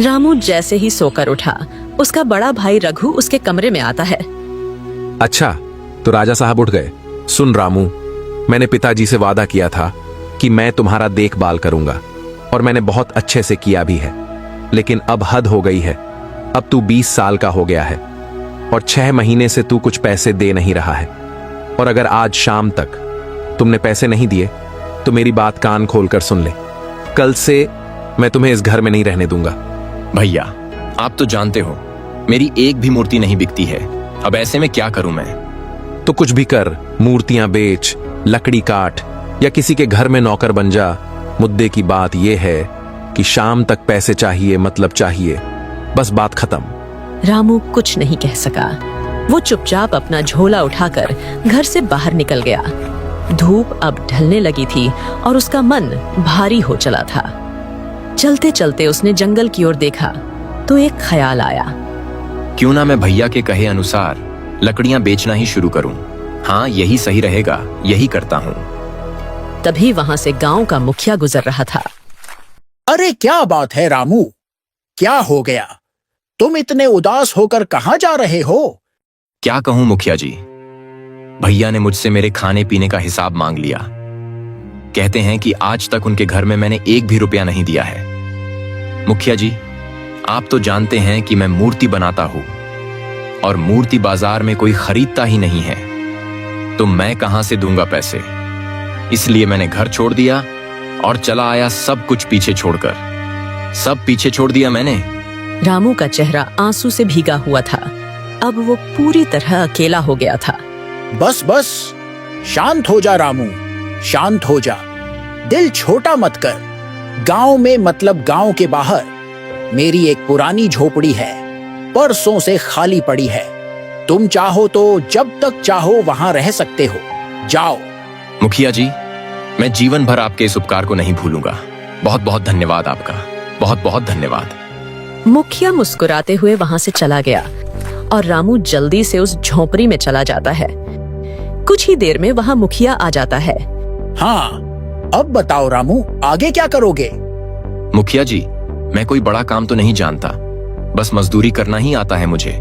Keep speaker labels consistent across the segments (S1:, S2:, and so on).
S1: रामू जैसे ही सोकर उठा, उसका बड़ा भाई रघु उसके कमरे में आता है।
S2: अच्छा, तो राजा साहब उठ गए। सुन रामू, मैंने पिताजी से वादा किया था कि मैं तुम्हारा देखभाल करूंगा, और मैंने बहुत अच्छे से किया भी है। लेकिन अब हद हो गई है। अब तू 20 साल का हो गया है और 6 महीने से तू कुछ पैसे दे नहीं रहा है। और अगर आज शाम तक तुमने पैसे नहीं दिए तो मेरी बात कान खोलकर सुन ले। कल से मैं तुम्हें इस घर में नहीं रहने दूंगा।
S3: भैया, आप तो जानते हो मेरी एक भी मूर्ति नहीं बिकती है। अब ऐसे में क्या करूं मैं?
S2: तो कुछ भी कर, मूर्तियां बेच, लकड़ी काट, या किसी के घर में नौकर बन जा। मुद्दे की बात यह है कि शाम तक पैसे चाहिए, मतलब चाहिए, बस बात खत्म।
S1: रामू कुछ नहीं कह सका। वो चुपचाप अपना झोला उठाकर घर से बाहर निकल गया। धूप अब ढलने लगी थी और उसका मन भारी हो चला था। चलते चलते उसने जंगल की ओर देखा तो एक ख्याल आया।
S3: क्यों ना मैं भैया के कहे अनुसार लकड़ियां बेचना ही शुरू करूं। हाँ, यही सही रहेगा, यही करता हूं।
S1: तभी वहां से गांव का मुखिया गुजर रहा था।
S4: अरे क्या बात है रामू, क्या हो गया? तुम इतने उदास होकर कहां जा रहे हो?
S3: क्या कहूं मुखिया जी, भैया ने मुझसे मेरे खाने पीने का हिसाब मांग लिया। कहते हैं कि आज तक उनके घर में मैंने एक भी रुपया नहीं दिया है। मुखिया जी, आप तो जानते हैं कि मैं मूर्ति बनाता हूं और मूर्ति बाजार में कोई खरीदता ही नहीं है, तो मैं कहां से दूंगा पैसे? इसलिए मैंने घर छोड़ दिया और चला आया, सब कुछ पीछे छोड़कर। सब पीछे छोड़ दिया मैंने।
S1: रामू का चेहरा आंसू से भीगा हुआ था। अब वो पूरी तरह अकेला हो गया था।
S4: बस बस, शांत हो जा रामू, शांत हो जा। दिल छोटा मत कर। गांव में, मतलब गांव के बाहर, मेरी एक पुरानी झोपड़ी है, परसों से खाली पड़ी है। तुम चाहो तो जब तक चाहो वहां रह सकते हो, जाओ।
S3: मुखिया जी, मैं जीवन भर आपके इस उपकार को नहीं भूलूंगा। बहुत बहुत धन्यवाद आपका, बहुत बहुत धन्यवाद।
S1: मुखिया मुस्कुराते हुए वहां से चला गया और रामू जल्दी से उस झोपड़ी में चला जाता है। कुछ ही देर में वहां मुखिया आ जाता है।
S4: हाँ, अब बताओ रामू, आगे क्या करोगे?
S3: मुखिया जी, मैं कोई बड़ा काम तो नहीं जानता, बस मजदूरी करना ही आता है मुझे।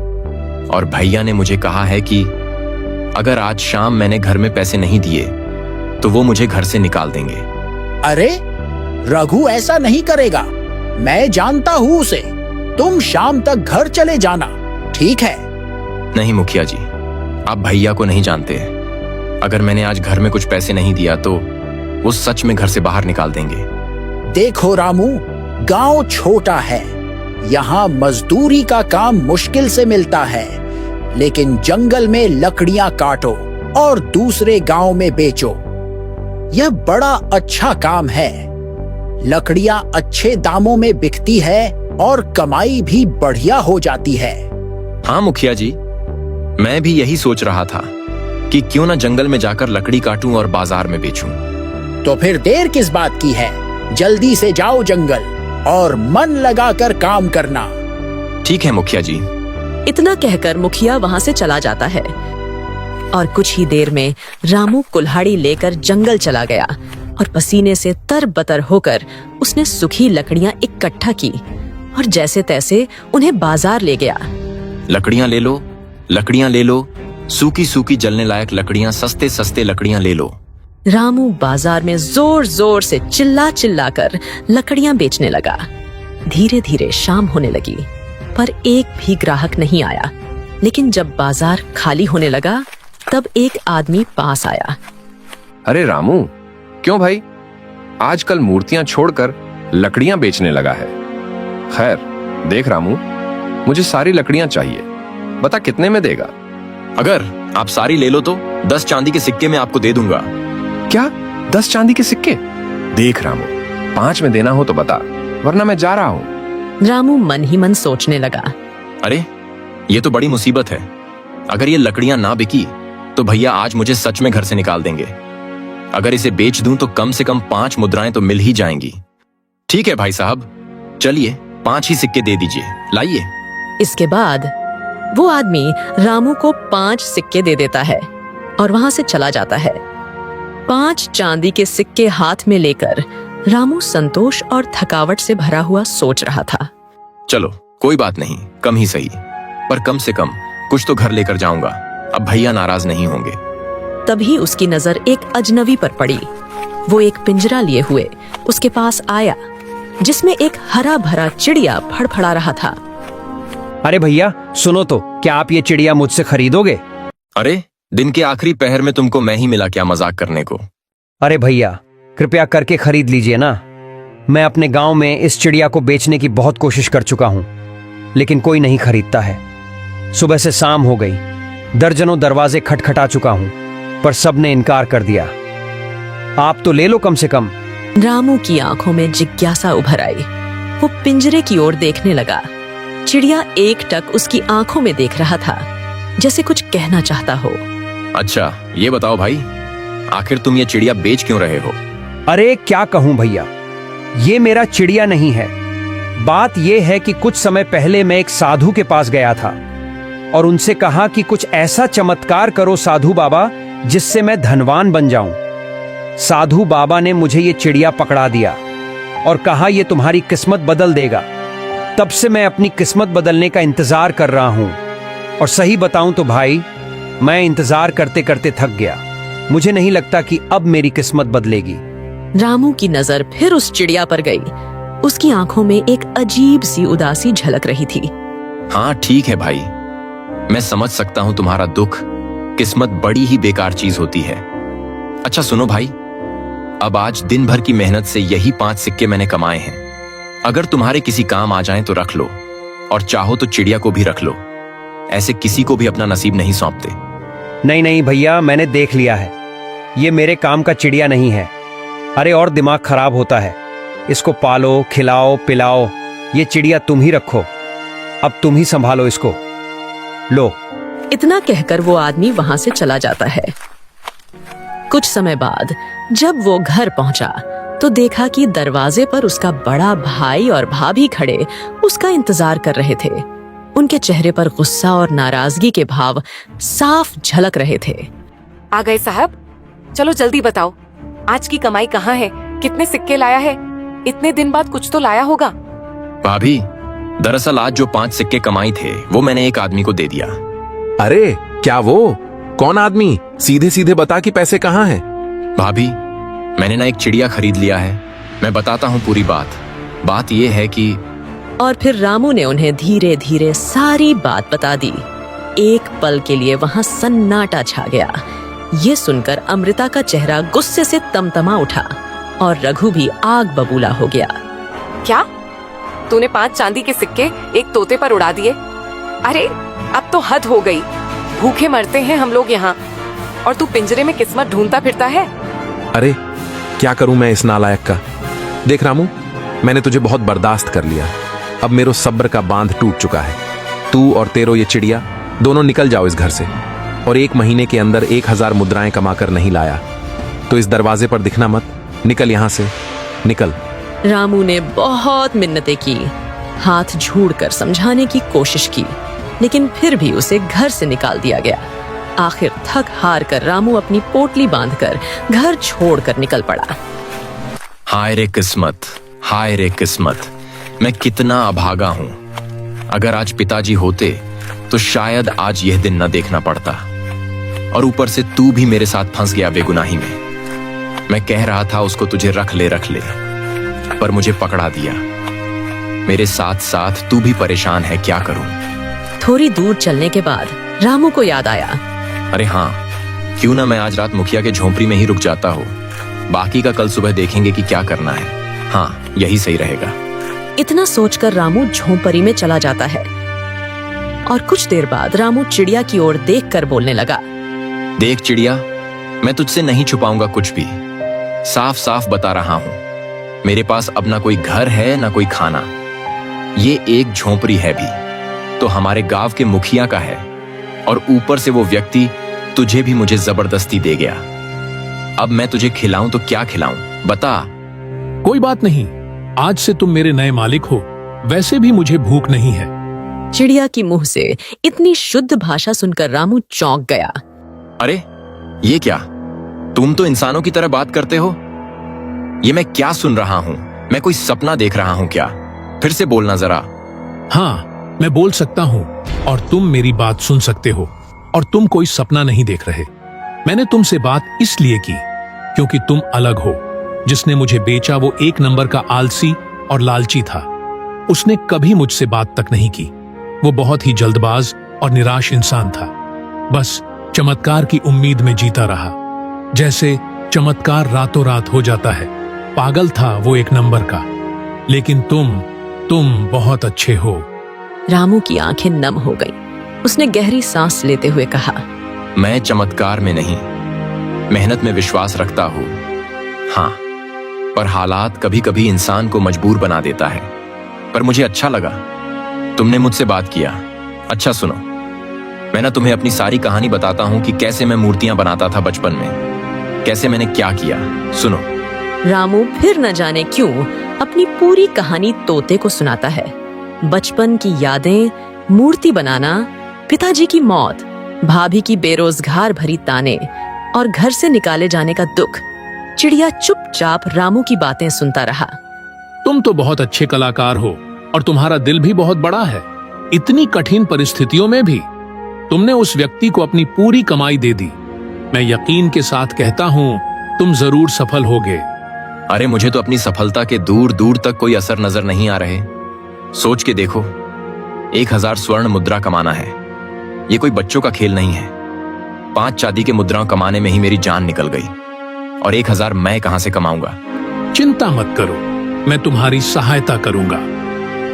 S3: और भैया ने मुझे कहा है कि अगर आज शाम मैंने घर में पैसे नहीं दिए तो वो मुझे घर से निकाल देंगे।
S4: अरे रघु ऐसा नहीं करेगा, मैं जानता हूँ उसे। तुम शाम तक घर चले जाना, ठीक है?
S3: नहीं मुखिया जी, आप भैया को नहीं जानते। अगर मैंने आज घर में कुछ पैसे नहीं दिया तो वो सच में घर से बाहर निकाल देंगे।
S4: देखो रामू, गांव छोटा है, यहाँ मजदूरी का काम मुश्किल से मिलता है, लेकिन जंगल में लकड़ियां काटो और दूसरे गांव में बेचो, यह बड़ा अच्छा काम है। लकड़ियां अच्छे दामों में बिकती है और कमाई भी बढ़िया हो जाती है।
S3: हाँ मुखिया जी, मैं भी यही सोच रहा था कि क्यों ना जंगल में जाकर लकड़ी काटूं और बाजार में बेचूं।
S4: तो फिर देर किस बात की है? जल्दी से जाओ जंगल और मन लगाकर काम करना।
S3: ठीक है मुखिया जी।
S1: इतना कहकर मुखिया वहां से चला जाता है और कुछ ही देर में रामू कुल्हाड़ी लेकर जंगल चला गया और पसीने से तरबतर होकर उसने सूखी लकड़ियां इकट्ठा की और जैसे तैसे उन्हें बाजार ले गया।
S3: लकड़ियां ले लो, लकड़ियां ले लो, सूखी सूखी जलने लायक लकड़ियां, सस्ते सस्ते लकड़ियां ले लो।
S1: रामू बाजार में जोर जोर से चिल्ला चिल्ला कर लकड़ियां बेचने लगा। धीरे धीरे शाम होने लगी पर एक भी ग्राहक नहीं आया। लेकिन जब बाजार खाली होने लगा तब एक आदमी पास आया।
S5: अरे रामू, क्यों भाई आजकल मूर्तियां छोड़कर लकड़ियां बेचने लगा है? खैर देख रामू, मुझे सारी लकड़ियां चाहिए, बता कितने में देगा?
S3: अगर आप सारी ले लो तो 10 चांदी के सिक्के में आपको दे दूंगा।
S5: क्या 10 चांदी के सिक्के? देख रामू, 5 में देना हो तो बता, वरना मैं जा रहा हूँ।
S1: रामू मन ही मन सोचने लगा।
S3: अरे ये तो बड़ी मुसीबत है। अगर ये लकड़ियां ना बिकी तो भैया आज मुझे सच में घर से निकाल देंगे। अगर इसे बेच दूं तो कम से कम 5 मुद्राएं तो मिल ही जाएंगी। ठीक है भाई साहब, चलिए 5 ही सिक्के दे दीजिए, लाइए।
S1: इसके बाद वो आदमी रामू को 5 सिक्के दे देता है और वहां से चला जाता है। 5 चांदी के सिक्के हाथ में लेकर रामू संतोष और थकावट से भरा हुआ सोच रहा था।
S3: चलो कोई बात नहीं, कम ही सही, पर कम से कम कुछ तो घर लेकर जाऊंगा। अब भैया नाराज नहीं होंगे।
S1: तभी उसकी नजर एक अजनबी पर पड़ी। वो एक पिंजरा लिए हुए उसके पास आया, जिसमें एक हरा भरा चिड़िया फड़फड़ा रहा था।
S6: अरे भैया सुनो तो, क्या आप ये चिड़िया मुझसे खरीदोगे?
S3: अरे दिन के आखिरी पहर में तुमको मैं ही मिला क्या मजाक करने को?
S6: अरे भैया कृपया करके खरीद लीजिए ना। मैं अपने गांव में इस चिड़िया को बेचने की बहुत कोशिश कर चुका हूं, लेकिन कोई नहीं खरीदता है। सुबह से शाम हो गई, दर्जनों दरवाजे खटखटा चुका हूं, पर सबने इनकार कर दिया। आप तो ले लो कम से कम।
S1: रामू की आंखों में जिज्ञासा उभर आई। वो पिंजरे की ओर देखने लगा। चिड़िया एकटक उसकी आंखों में देख रहा था, जैसे कुछ कहना चाहता हो।
S3: अच्छा ये बताओ भाई, आखिर तुम ये चिड़िया बेच क्यों रहे हो?
S6: अरे क्या कहूं भैया, ये मेरा चिड़िया नहीं है। बात यह है कि कुछ समय पहले मैं एक साधु के पास गया था और उनसे कहा कि कुछ ऐसा चमत्कार करो साधु बाबा जिससे मैं धनवान बन जाऊं। साधु बाबा ने मुझे ये चिड़िया पकड़ा दिया और कहा ये तुम्हारी किस्मत बदल देगा। तब से मैं अपनी किस्मत बदलने का इंतजार कर रहा हूं, और सही बताऊं तो भाई मैं इंतजार करते करते थक गया। मुझे नहीं लगता कि अब मेरी किस्मत बदलेगी।
S1: रामू की नजर फिर उस चिड़िया पर गई। उसकी आंखों में एक अजीब सी उदासी झलक रही थी।
S3: हाँ ठीक है भाई, मैं समझ सकता हूं तुम्हारा दुख। किस्मत बड़ी ही बेकार चीज होती है। अच्छा सुनो भाई, अब आज दिन भर की मेहनत से यही 5 सिक्के मैंने कमाए हैं। अगर तुम्हारे किसी काम आ जाएं तो रख लो, और चाहो तो चिड़िया को भी रख लो। ऐसे किसी को भी अपना नसीब नहीं सौंपते।
S6: नहीं नहीं भैया, मैंने देख लिया है, ये मेरे काम का चिड़िया नहीं है। अरे और दिमाग खराब होता है। इसको पालो, खिलाओ, पिलाओ। ये चिड़िया तुम ही रखो, अब तुम ही संभालो इसको। लो।
S1: इतना कहकर वो आदमी वहां से चला जाता है। कुछ समय बाद जब वो घर पहुंचा तो देखा कि दरवाजे पर उसका बड़ा भाई और भाभी खड़े उसका इंतजार कर रहे थे। उनके चेहरे पर गुस्सा और नाराजगी के भाव साफ झलक रहे थे।
S7: आ गए साहब, चलो जल्दी बताओ, आज की कमाई कहाँ है? कितने सिक्के लाया है? इतने दिन बाद कुछ तो लाया होगा।
S3: भाभी, दरअसल आज जो 5 सिक्के कमाई थे वो मैंने एक आदमी को दे दिया।
S2: अरे क्या वो? कौन आदमी? सीधे सीधे बता कि पैसे कहाँ हैं?
S3: भाभी, मैंने ना एक चिड़िया खरीद लिया है। मैं बताता हूँ पूरी बात। बात ये है कि
S1: और फिर रामू ने उन्हें धीरे धीरे सारी बात बता दी। एक पल के लिए वहां सन्नाटा छा गया। ये सुनकर अमृता का चेहरा गुस्से से तमतमा उठा और रघु भी आग बबूला हो गया।
S7: क्या तूने 5 चांदी के सिक्के एक तोते पर उड़ा दिए? अरे अब तो हद हो गई। भूखे मरते हैं हम लोग यहाँ, और तू पिंजरे में किस्मत ढूंढता फिरता है।
S2: अरे क्या करूं मैं इस नालायक का? देख रामू, मैंने तुझे बहुत बर्दाश्त कर लिया। अब मेरो सब्र का बांध टूट चुका है। तू और तेरो ये चिड़िया दोनों निकल जाओ इस घर से, और 1 महीने के अंदर 1000 मुद्राएं कमाकर नहीं लाया तो इस दरवाजे पर दिखना मत। निकल यहां से, निकल।
S1: रामू ने बहुत मिन्नतें की, हाथ झूड़कर समझाने की कोशिश की, लेकिन फिर भी उसे घर से निकाल दिया गया। आखिर थक हार कर रामू अपनी पोटली बांधकर घर छोड़कर निकल पड़ा।
S3: हाय रे किस्मत, हाय रे किस्मत, मैं कितना अभागा हूं। अगर आज पिताजी होते तो शायद आज यह दिन न देखना पड़ता, और ऊपर से तू भी मेरे साथ फंस गया बेगुनाही में। मैं कह रहा था उसको तुझे रख ले, पर मुझे पकड़ा दिया। मेरे साथ साथ तू भी परेशान है, क्या करूं?
S1: थोड़ी दूर चलने के बाद रामू को याद आया।
S3: अरे हाँ, क्यों ना मैं आज रात मुखिया के झोंपड़ी में ही रुक जाता हूँ। बाकी का कल सुबह देखेंगे कि क्या करना है। हाँ, यही सही रहेगा।
S1: इतना सोचकर रामू झोंपड़ी में चला जाता है, और कुछ देर बाद रामू चिड़िया की ओर देखकर बोलने लगा।
S3: देख चिड़िया, मैं तुझसे नहीं छुपाऊंगा कुछ भी। साफ साफ बता रहा हूं, मेरे पास अब ना कोई घर है ना कोई खाना। ये एक झोंपड़ी है भी तो हमारे गांव के मुखिया का है, और ऊपर से वो व्यक्ति तुझे भी मुझे जबरदस्ती दे गया। अब मैं तुझे खिलाऊं तो क्या खिलाऊं, बता।
S8: कोई बात नहीं, आज से तुम मेरे नए मालिक हो। वैसे भी मुझे भूख नहीं है।
S1: चिड़िया की मुंह से इतनी शुद्ध भाषा सुनकर रामू चौंक गया।
S3: अरे ये क्या, तुम तो इंसानों की तरह बात करते हो। ये मैं क्या सुन रहा हूं? मैं कोई सपना देख रहा हूं क्या? फिर से बोलना जरा।
S8: हाँ, मैं बोल सकता हूँ और तुम मेरी बात सुन सकते हो, और तुम कोई सपना नहीं देख रहे। मैंने तुमसे बात इसलिए की क्योंकि तुम अलग हो। जिसने मुझे बेचा वो एक नंबर का आलसी और लालची था। उसने कभी मुझसे बात तक नहीं की। वो बहुत ही जल्दबाज और निराश इंसान था। बस चमत्कार की उम्मीद में जीता रहा, जैसे चमत्कार रातों रात हो जाता है। पागल था वो एक नंबर का। लेकिन तुम बहुत अच्छे हो।
S1: रामू की आंखें नम हो गईं। उसने गहरी सांस लेते हुए कहा,
S3: मैं चमत्कार में नहीं, मेहनत में विश्वास रखता हूँ। हाँ, पर हालात कभी कभी इंसान को मजबूर बना देता है। पर मुझे अच्छा लगा तुमने मुझसे बात किया। अच्छा सुनो, मैं ना तुम्हें अपनी सारी कहानी बताता हूँ कि कैसे मैं मूर्तियां बनाता था बचपन में, कैसे मैंने क्या किया। सुनो।
S1: रामू फिर न जाने क्यों अपनी पूरी कहानी तोते को सुनाता है। बचपन की यादें, मूर्ति बनाना, पिताजी की मौत, भाभी की बेरोजगार भरी ताने और घर से निकाले जाने का दुख। चिड़िया चुपचाप रामू की बातें सुनता रहा।
S8: तुम तो बहुत अच्छे कलाकार हो और तुम्हारा दिल भी बहुत बड़ा है। इतनी कठिन परिस्थितियों में भी तुमने उस व्यक्ति को अपनी पूरी कमाई दे दी। मैं यकीन के साथ कहता हूँ तुम जरूर सफल होगे।
S3: अरे मुझे तो अपनी सफलता के दूर दूर तक कोई असर नजर नहीं आ रहे। सोच के देखो, 1000 स्वर्ण मुद्रा कमाना है, ये कोई बच्चों का खेल नहीं है। 5 चांदी के मुद्राओं कमाने में ही मेरी जान निकल गई, और 1000 मैं कहां से कमाऊंगा।
S8: चिंता मत करो, मैं तुम्हारी सहायता करूंगा।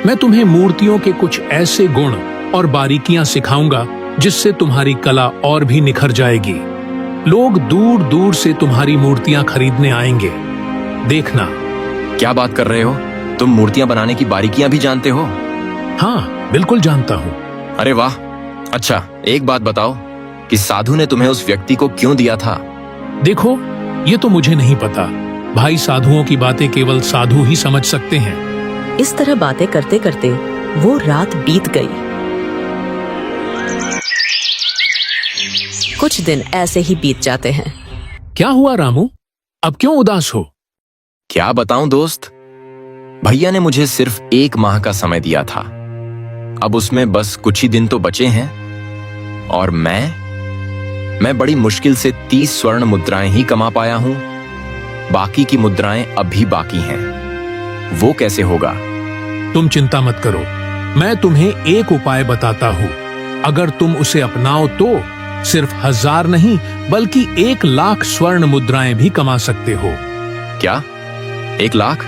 S8: मैं तुम्हें मूर्तियों के कुछ ऐसे गुण और बारीकियां सिखाऊंगा जिससे तुम्हारी कला और भी निखर जाएगी। लोग दूर दूर से तुम्हारी मूर्तियां खरीदने आएंगे। देखना।
S3: क्या बात कर रहे हो? तुम मूर्तियां बनाने की बारीकियां भी जानते हो?
S8: हाँ, बिल्कुल जानता हूँ।
S3: अरे वाह। अच्छा, एक बात बताओ कि साधु ने तुम्हें उस व्यक्ति को क्यों दिया था?
S8: देखो, ये तो मुझे नहीं पता भाई। साधुओं की बातें केवल साधु ही समझ सकते हैं।
S1: इस तरह बातें करते करते वो रात बीत गई। कुछ दिन ऐसे ही बीत जाते हैं।
S8: क्या हुआ रामू? अब क्यों उदास हो?
S3: क्या बताऊं दोस्त, भैया ने मुझे सिर्फ 1 माह का समय दिया था। अब उसमें बस कुछ ही दिन तो बचे हैं, और मैं बड़ी मुश्किल से 30 स्वर्ण मुद्राएं ही कमा पाया हूं। बाकी की मुद्राएं अभी बाकी हैं। वो कैसे होगा?
S8: तुम चिंता मत करो, मैं तुम्हें एक उपाय बताता हूँ। अगर तुम उसे अपनाओ तो सिर्फ 1000 नहीं बल्कि 1 लाख स्वर्ण मुद्राएं भी कमा सकते हो।
S3: क्या? 1 लाख?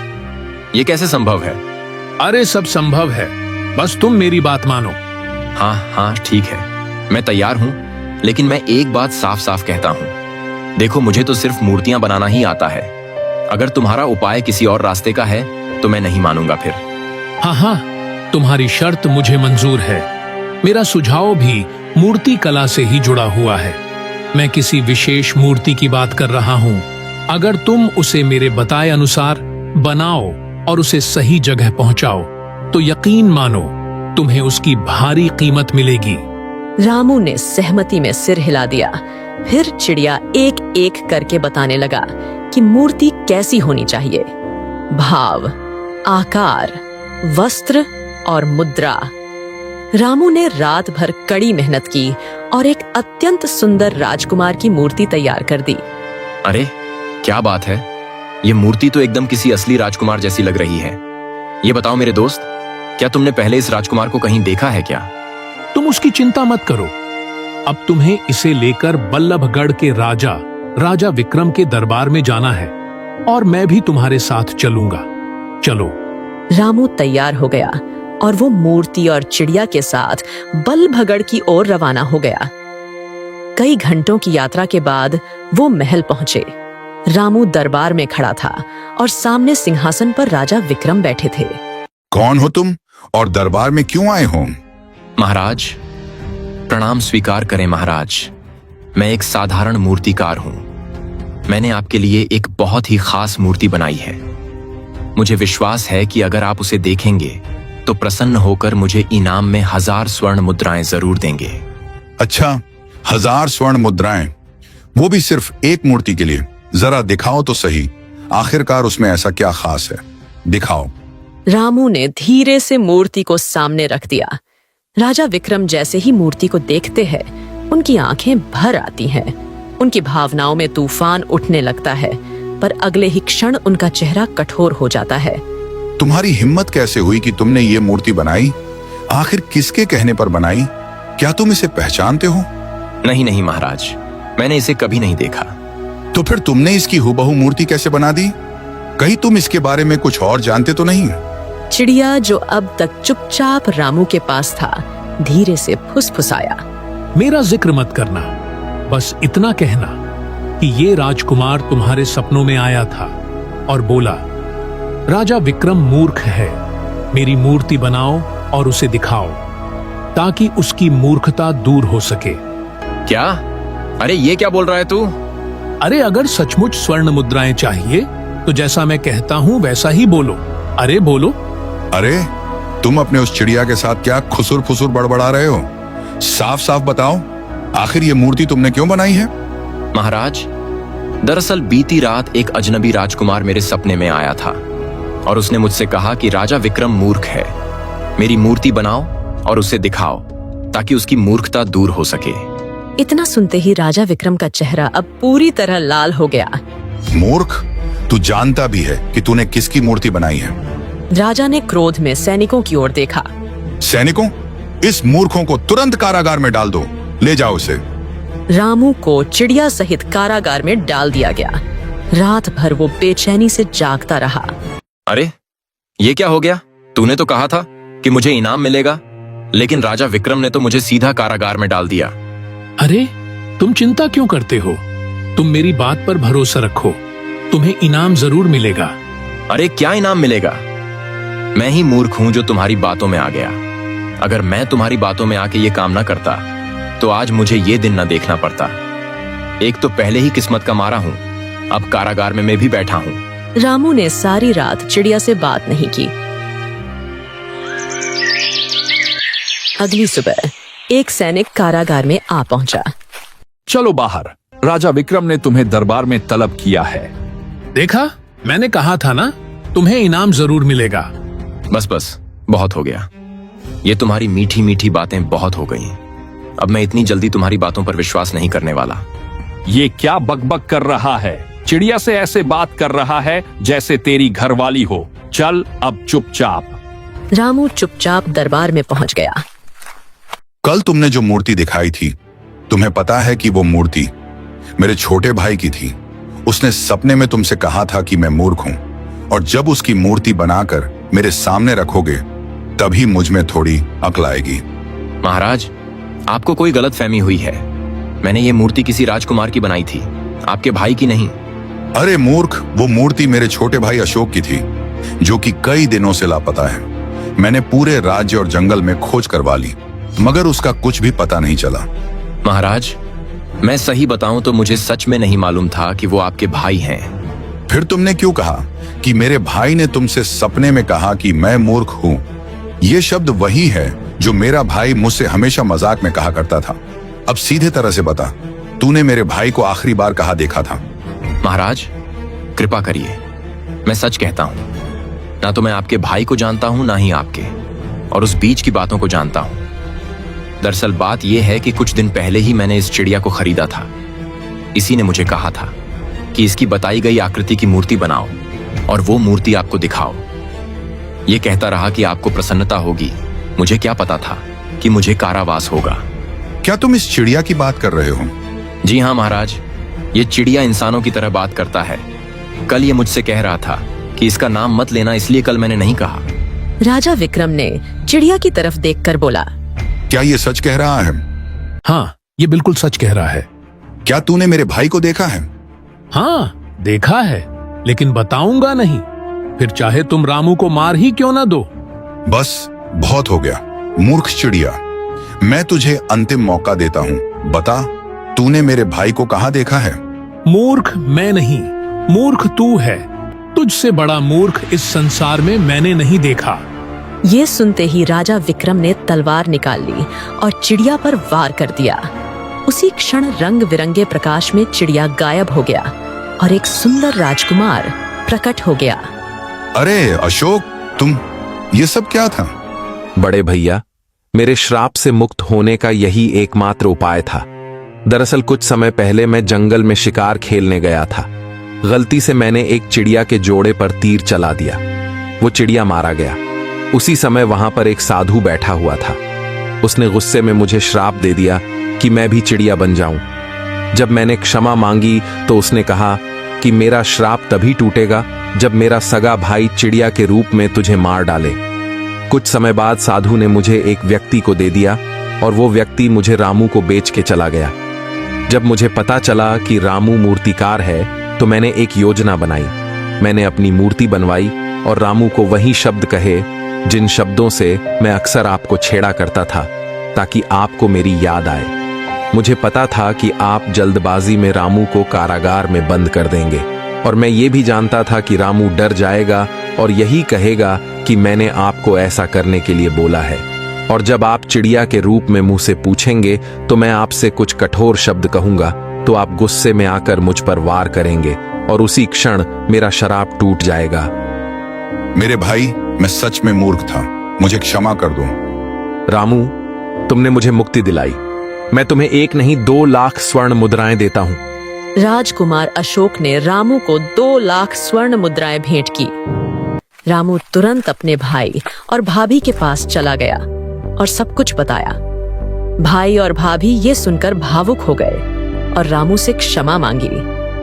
S3: ये कैसे संभव है?
S8: अरे सब संभव है, बस तुम मेरी बात मानो।
S3: हाँ ठीक है, मैं तैयार हूं। लेकिन मैं एक बात साफ साफ कहता हूं, देखो मुझे तो सिर्फ मूर्तियां बनाना ही आता है। अगर तुम्हारा उपाय किसी और रास्ते का है तो मैं नहीं मानूंगा फिर।
S8: हाँ, तुम्हारी शर्त मुझे मंजूर है। मेरा सुझाव भी मूर्ति कला से ही जुड़ा हुआ है। मैं किसी विशेष मूर्ति की बात कर रहा हूँ। अगर तुम उसे मेरे बताए अनुसार बनाओ और उसे सही जगह पहुंचाओ तो यकीन मानो तुम्हें उसकी भारी कीमत मिलेगी।
S1: रामू ने सहमति में सिर हिला दिया। फिर चिड़िया एक एक करके बताने लगा कि मूर्ति कैसी होनी चाहिए। भाव, आकार, वस्त्र और मुद्रा। रामू ने रात भर कड़ी मेहनत की और एक अत्यंत सुंदर राजकुमार की मूर्ति तैयार कर दी।
S3: अरे क्या बात है, ये मूर्ति तो एकदम किसी असली राजकुमार जैसी लग रही है। ये बताओ मेरे दोस्त, क्या तुमने पहले इस राजकुमार को कहीं देखा है क्या?
S8: तुम उसकी चिंता मत करो। अब तुम्हें इसे लेकर बल्लभगढ़ के राजा विक्रम के दरबार में जाना है और मैं भी तुम्हारे साथ चलूंगा। चलो।
S1: रामू तैयार हो गया और वो मूर्ति और चिड़िया के साथ बल्लभगढ़ की ओर रवाना हो गया। कई घंटों की यात्रा के बाद वो महल पहुंचे। रामू दरबार में खड़ा था और सामने सिंहासन पर राजा विक्रम बैठे थे।
S9: कौन हो तुम और दरबार में क्यों आए हो?
S3: महाराज, प्रणाम स्वीकार करें महाराज। मैं एक साधारण मूर्तिकार हूं। मैंने आपके लिए एक बहुत ही खास मूर्ति बनाई है। मुझे विश्वास है कि अगर आप उसे देखेंगे तो प्रसन्न होकर मुझे इनाम में 1000 स्वर्ण मुद्राएं जरूर देंगे।
S9: अच्छा, 1000 स्वर्ण मुद्राएं, वो भी सिर्फ एक मूर्ति के लिए? जरा दिखाओ तो सही, आखिरकार उसमें ऐसा क्या खास है? दिखाओ।
S1: रामू ने धीरे से मूर्ति को सामने रख दिया। राजा विक्रम जैसे ही मूर्ति को देखते हैं, उनकी आंखें भर आती हैं। उनकी भावनाओं में तूफान उठने लगता है, पर अगले ही क्षण उनका चेहरा कठोर हो जाता है।
S9: तुम्हारी हिम्मत कैसे हुई कि तुमने ये मूर्ति बनाई? आखिर किसके कहने पर बनाई? क्या तुम इसे पहचानते हो?
S3: नहीं नहीं महाराज, मैंने इसे कभी नहीं देखा।
S9: तो फिर तुमने इसकी हुबहू मूर्ति कैसे बना दी? कहीं तुम इसके बारे में कुछ और जानते तो नहीं?
S1: चिड़िया, जो अब तक चुपचाप रामू के पास था, धीरे से फुसफुसाया।
S8: मेरा जिक्र मत करना, बस इतना कहना कि ये राजकुमार तुम्हारे सपनों में आया था और बोला, राजा विक्रम मूर्ख है, मेरी मूर्ति बनाओ और उसे दिखाओ ताकि उसकी मूर्खता दूर हो सके।
S3: क्या? अरे ये क्या बोल रहा है तू?
S8: अरे अगर सचमुच स्वर्ण मुद्राएं चाहिए तो जैसा मैं कहता हूं वैसा ही बोलो। अरे बोलो।
S9: अरे तुम अपने उस चिड़िया के साथ क्या खुसुर फुसुर बड़बड़ा रहे हो? साफ साफ बताओ, आखिर ये मूर्ति तुमने क्यों बनाई है?
S3: महाराज, दरअसल बीती रात एक अजनबी राजकुमार मेरे सपने में आया था और उसने मुझसे कहा कि राजा विक्रम मूर्ख है, मेरी मूर्ति बनाओ और उसे दिखाओ ताकि उसकी मूर्खता दूर हो सके।
S1: इतना सुनते ही राजा विक्रम का चेहरा अब पूरी तरह लाल हो गया।
S9: मूर्ख, तू जानता भी है कि तूने किसकी मूर्ति बनाई है?
S1: राजा ने क्रोध में सैनिकों की ओर देखा।
S9: सैनिकों, इस मूर्खों को तुरंत कारागार में डाल दो, ले जाओ इसे।
S1: रामू को चिड़िया सहित कारागार में डाल दिया गया। रात भर वो बेचैनी से जागता रहा।
S3: अरे ये क्या हो गया? तूने तो कहा था कि मुझे इनाम मिलेगा, लेकिन राजा विक्रम ने तो मुझे सीधा कारागार में डाल दिया।
S8: अरे तुम चिंता क्यों करते हो? तुम मेरी बात पर भरोसा रखो, तुम्हें इनाम जरूर मिलेगा।
S3: अरे क्या इनाम मिलेगा? मैं ही मूर्ख हूं जो तुम्हारी बातों में आ गया। अगर मैं तुम्हारी बातों में आके ये काम ना करता तो आज मुझे ये दिन ना देखना पड़ता। एक तो पहले ही किस्मत का मारा हूं, अब कारागार में मैं भी बैठा हूं।
S1: रामू ने सारी रात चिड़िया से बात नहीं की। अगली सुबह एक सैनिक कारागार में आ पहुंचा।
S10: चलो बाहर, राजा विक्रम ने तुम्हें दरबार में तलब किया है।
S8: देखा, मैंने कहा था ना, तुम्हें इनाम जरूर मिलेगा।
S3: बस बस, बहुत हो गया। ये तुम्हारी मीठी मीठी बातें बहुत हो गई। अब मैं इतनी जल्दी तुम्हारी बातों पर विश्वास नहीं करने वाला।
S10: ये क्या बकबक कर रहा है? चिड़िया से ऐसे बात कर रहा है जैसे तेरी घरवाली हो। चल अब चुपचाप।
S1: रामू चुपचाप दरबार में पहुंच गया।
S9: कल तुमने जो मूर्ति दिखाई थी, तुम्हें पता है कि वो मूर्ति मेरे छोटे भाई की थी। उसने सपने में तुमसे कहा था कि मैं मूर्ख हूं, और जब उसकी मूर्ति बनाकर मेरे सामने रखोगे तभी मुझ में थोड़ी अक्ल आएगी।
S3: महाराज, आपको कोई गलतफहमी हुई है। मैंने ये मूर्ति किसी राजकुमार की बनाई थी, आपके भाई की नहीं।
S9: अरे मूर्ख, वो मूर्ति मेरे छोटे भाई अशोक की थी, जो कि कई दिनों से लापता है। मैंने पूरे राज्य और जंगल में खोज करवा ली, मगर उसका कुछ भी पता नहीं चला।
S3: महाराज, मैं सही बताऊं तो मुझे सच में नहीं मालूम था कि वो आपके भाई हैं।
S9: फिर तुमने क्यों कहा कि मेरे भाई ने तुमसे सपने में कहा कि मैं मूर्ख हूं? ये शब्द वही है जो मेरा भाई मुझसे हमेशा मजाक में कहा करता था। अब सीधे तरह से बता, तूने मेरे भाई को आखिरी बार कहाँ देखा था?
S3: महाराज, कृपा करिए, मैं सच कहता हूं। ना तो मैं आपके भाई को जानता हूं, ना ही आपके और उस बीच की बातों को जानता हूं। दरअसल बात यह है कि कुछ दिन पहले ही मैंने इस चिड़िया को खरीदा था। इसी ने मुझे कहा था कि इसकी बताई गई आकृति की मूर्ति बनाओ और वो मूर्ति आपको दिखाओ। ये कहता रहा कि आपको प्रसन्नता होगी। मुझे क्या पता था कि मुझे कारावास होगा।
S9: क्या तुम इस चिड़िया की बात कर रहे हो?
S3: जी हाँ महाराज, ये चिड़िया इंसानों की तरह बात करता है। कल ये मुझसे कह रहा था कि इसका नाम मत लेना, इसलिए कल मैंने नहीं कहा।
S1: राजा विक्रम ने चिड़िया की तरफ देखकर बोला,
S9: क्या ये सच कह रहा है?
S8: हाँ, ये बिल्कुल सच कह रहा है।
S9: क्या तूने मेरे भाई को देखा है?
S8: हाँ, देखा है, लेकिन बताऊंगा नहीं। फिर चाहे तुम रामू को मार ही क्यों ना दो।
S9: बस बहुत हो गया मूर्ख चिड़िया, मैं तुझे अंतिम मौका देता हूँ। बता, तूने मेरे भाई को कहाँ देखा है?
S8: मूर्ख मैं नहीं, मूर्ख तू है। तुझसे बड़ा मूर्ख इस संसार में मैंने नहीं देखा।
S1: ये सुनते ही राजा विक्रम ने तलवार निकाल ली और चिड़िया पर वार कर दिया। उसी क्षण रंग बिरंगे प्रकाश में चिड़िया गायब हो गया और एक सुंदर राजकुमार प्रकट हो गया।
S9: अरे अशोक, ये सब क्या था?
S2: बड़े भैया, मेरे श्राप से मुक्त होने का यही एकमात्र उपाय था। दरअसल कुछ समय पहले मैं जंगल में शिकार खेलने गया था। गलती से मैंने एक चिड़िया के जोड़े पर तीर चला दिया। वो चिड़िया मारा गया। उसी समय वहां पर एक साधु बैठा हुआ था। उसने गुस्से में मुझे श्राप दे दिया कि मैं भी चिड़िया बन जाऊं। जब मैंने क्षमा मांगी तो उसने कहा कि मेरा श्राप तभी टूटेगा जब मेरा सगा भाई चिड़िया के रूप में तुझे मार डाले। कुछ समय बाद साधु ने मुझे एक व्यक्ति को दे दिया और वो व्यक्ति मुझे रामू को बेच के चला गया। जब मुझे पता चला कि रामू मूर्तिकार है तो मैंने एक योजना बनाई। मैंने अपनी मूर्ति बनवाई और रामू को वही शब्द कहे जिन शब्दों से मैं अक्सर आपको छेड़ा करता था, ताकि आपको मेरी याद आए। मुझे पता था कि आप जल्दबाजी में रामू को कारागार में बंद कर देंगे और मैं ये भी जानता था कि रामू डर जाएगा और यही कहेगा कि मैंने आपको ऐसा करने के लिए बोला है। और जब आप चिड़िया के रूप में मुंह से पूछेंगे तो मैं आपसे कुछ कठोर शब्द कहूंगा तो आप गुस्से में आकर मुझ पर वार करेंगे और उसी क्षण मेरा शराप टूट जाएगा।
S9: मेरे भाई, मैं सच में मूर्ख था, मुझे क्षमा कर दो।
S2: रामू, तुमने मुझे मुक्ति दिलाई। मैं तुम्हें 1 नहीं 2 लाख स्वर्ण मुद्राएं देता हूं।
S1: राजकुमार अशोक ने रामू को 2 लाख स्वर्ण मुद्राएं भेंट की। रामू तुरंत अपने भाई और भाभी के पास चला गया और सब कुछ बताया। भाई और भाभी ये सुनकर भावुक हो गए और रामू से क्षमा मांगी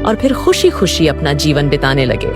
S1: और फिर खुशी खुशी अपना जीवन बिताने लगे।